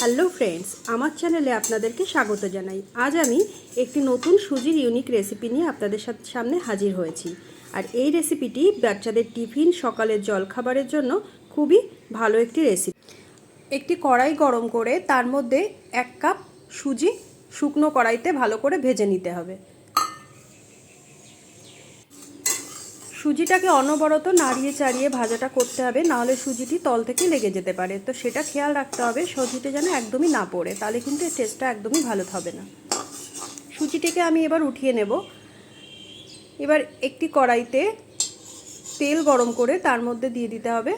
Hello friends, আমার চ্যানেলে আপনাদেরকে স্বাগত জানাই। আজ আমি একটি নতুন সুজির ইউনিক রেসিপি নিয়ে আপনাদের সামনে হাজির হয়েছি। আর এই রেসিপিটি বাচ্চাদের টিফিন, সকালের জলখাবারের জন্য খুবই ভালো একটি রেসিপি। একটি কড়াই গরম করে তার মধ্যে 1 কাপ সুজি শুকনো কড়াইতে ভালো করে ভেজে নিতে হবে। সুজিটাকে অনবরত নাড়িয়ে চাড়িয়ে ভাজাটা করতে হবে, নাহলে সুজিটি তল থেকে লেগে যেতে পারে। তো সেটা খেয়াল রাখতে হবে, সুজিটা যেন একদমই না পড়ে, তাহলে কিন্তু এর টেস্টটা একদমই ভালো হবে না। সুজিটিকে আমি এবার উঠিয়ে নেব। এবার একটি কড়াইতে তেল গরম করে তার মধ্যে দিয়ে দিতে হবে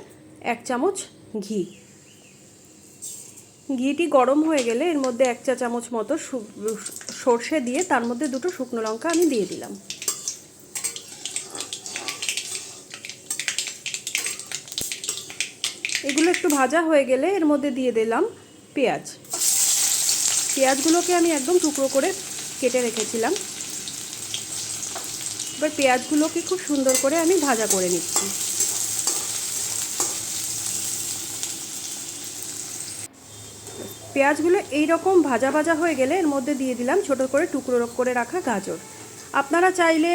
1 চামচ ঘি। ঘিটি গরম হয়ে গেলে এর মধ্যে 1 চা চামচ মতো সর্ষে দিয়ে তার মধ্যে 2টো শুকনো লঙ্কা আমি দিয়ে দিলাম। এগুলো একটু ভাজা হয়ে গেলে এর মধ্যে দিয়ে দিলাম পেঁয়াজ। পেঁয়াজগুলোকে আমি একদম টুকরো করে কেটে রেখেছিলাম। এবার পেঁয়াজগুলোকে খুব সুন্দর করে আমি ভাজা করে নিচ্ছি। পেঁয়াজগুলো এইরকম ভাজা ভাজা হয়ে গেলে এর মধ্যে দিয়ে দিলাম ছোট করে টুকরো করে রাখা গাজর। আপনারা চাইলে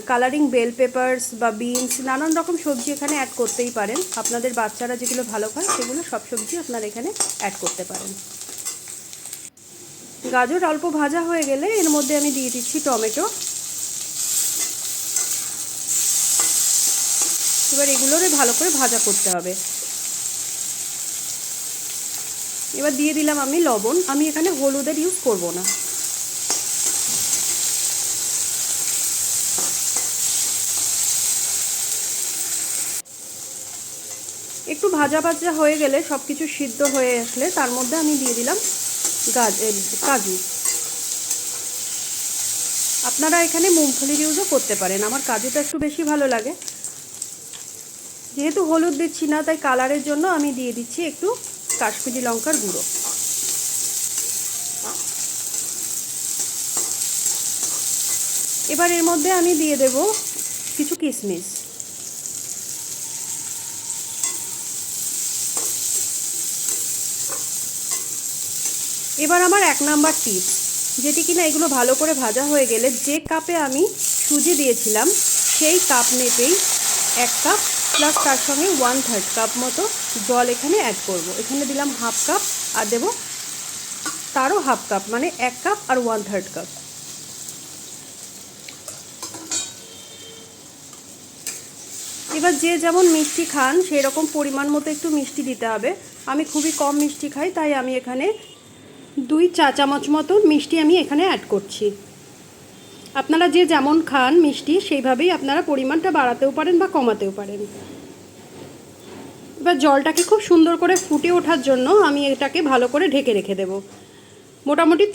কালারিং বেল পেপারস বা বিনস, নানান রকম সবজি এখানে অ্যাড করতেই পারেন। আপনাদের বাচ্চারা যেগুলো ভালো খায় সেগুলো সব সবজি আপনারা এখানে অ্যাড করতে পারেন। গাজর অল্প ভাজা হয়ে গেলে এর মধ্যে আমি দিয়ে দিচ্ছি টমেটো। এবার এগুলোরে ভালো করে ভাজা করতে হবে। এবার দিয়ে দিলাম আমি লবণ। আমি এখানে হলুদের ইউজ করব না। একটু ভাজা ভাজা হয়ে গেলে সব কিছু সিদ্ধ হয়ে আসলে তার মধ্যে আমি দিয়ে দিলাম কাজু। আপনারা এখানে মুগফলির ইউজও করতে পারেন। আমার কাজুটা একটু বেশি ভালো লাগে। যেহেতু হলুদ দিচ্ছি না, তাই কালারের জন্য আমি দিয়ে দিচ্ছি একটু কাশ্মীরি লঙ্কার গুঁড়ো। এবার এর মধ্যে আমি দিয়ে দেব কিছু কিশমিশ। এবার আমার 1 নাম্বার টিপ, যেটি কিনা এগুলো ভালো করে ভাজা হয়ে গেলে যে কাপে আমি সুজি দিয়েছিলাম সেই কাপ মেপেই 1 কাপ প্লাস তার সঙ্গে 1/3 কাপ মতো জল এখানে অ্যাড করব। এখানে দিলাম 1/2 কাপ আর দেব তারও 1/2 কাপ, মানে 1 কাপ আর 1/3 কাপ। এবার যে যেমন মিষ্টি খান সেই রকম পরিমাণ মতো একটু মিষ্টি দিতে হবে। আমি খুবই কম মিষ্টি খাই, তাই আমি এখানে 2 চা চামচ মতো মিষ্টি আমি এখানে অ্যাড করছি। আপনারা যে যেমন খান মিষ্টি সেইভাবেই আপনারা পরিমাণটা বাড়াতেও পারেন বা কমাতেও পারেন। এবার জলটাকে খুব সুন্দর করে ফুটে ওঠার জন্য আমি এটাকে ভালো করে ঢেকে রেখে দেব। মোটামুটি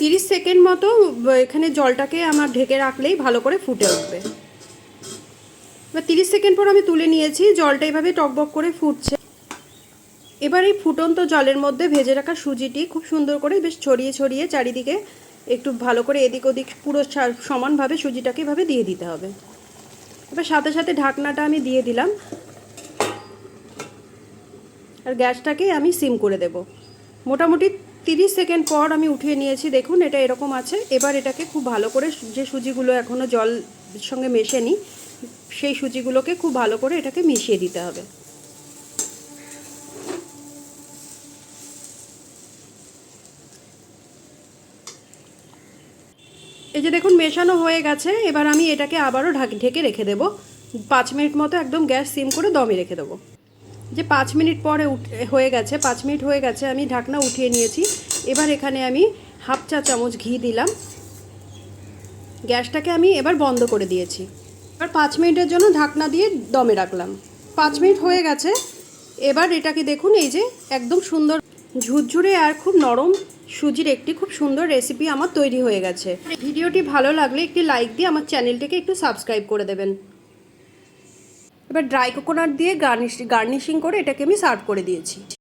30 সেকেন্ড মতো এখানে জলটাকে আমার ঢেকে রাখলেই ভালো করে ফুটে উঠবে। এবার 30 সেকেন্ড পর আমি তুলে নিয়েছি। জলটা এইভাবে টকবক করে ফুটছে। এবার এই ফুটন্ত জলের মধ্যে ভেজে রাখা সুজিটি খুব সুন্দর করে বেশ ছড়িয়ে ছড়িয়ে চারিদিকে একটু ভালো করে এদিক ওদিক পুরো সমানভাবে সুজিটাকে এভাবে দিয়ে দিতে হবে। এবার সাথে সাথে ঢাকনাটা আমি দিয়ে দিলাম আর গ্যাসটাকে আমি সিম করে দেব। মোটামুটি 30 সেকেন্ড পর আমি উঠিয়ে নিয়েছি। দেখুন এটা এরকম আছে। এবার এটাকে খুব ভালো করে, যে সুজিগুলো এখনও জল সঙ্গে মেশেনি সেই সুজিগুলোকে খুব ভালো করে এটাকে মিশিয়ে দিতে হবে। এই যে দেখুন মেশানো হয়ে গেছে। এবার আমি এটাকে আবারও ঢেকে রেখে দেব 5 মিনিট মতো। একদম গ্যাস সিম করে দমে রেখে দেবো। যে 5 মিনিট পরে হয়ে গেছে, 5 মিনিট হয়ে গেছে, আমি ঢাকনা উঠিয়ে নিয়েছি। এবার এখানে আমি 1/2 চা চামচ ঘি দিলাম। গ্যাসটাকে আমি এবার বন্ধ করে দিয়েছি। এবার 5 মিনিটের জন্য ঢাকনা দিয়ে দমে রাখলাম। 5 মিনিট হয়ে গেছে। এবার এটাকে দেখুন, এই যে একদম সুন্দর ঝুরঝুরে আর খুব নরম সুজির একটি খুব সুন্দর রেসিপি আমার তৈরি হয়ে গেছে। ভিডিওটি ভালো লাগলে একটি লাইক দিয়ে আমার চ্যানেলটিকে একটু সাবস্ক্রাইব করে দেবেন। এবার ড্রাই কোকোনাট দিয়ে গার্নিশিং করে এটাকে আমি সার্ভ করে দিয়েছি।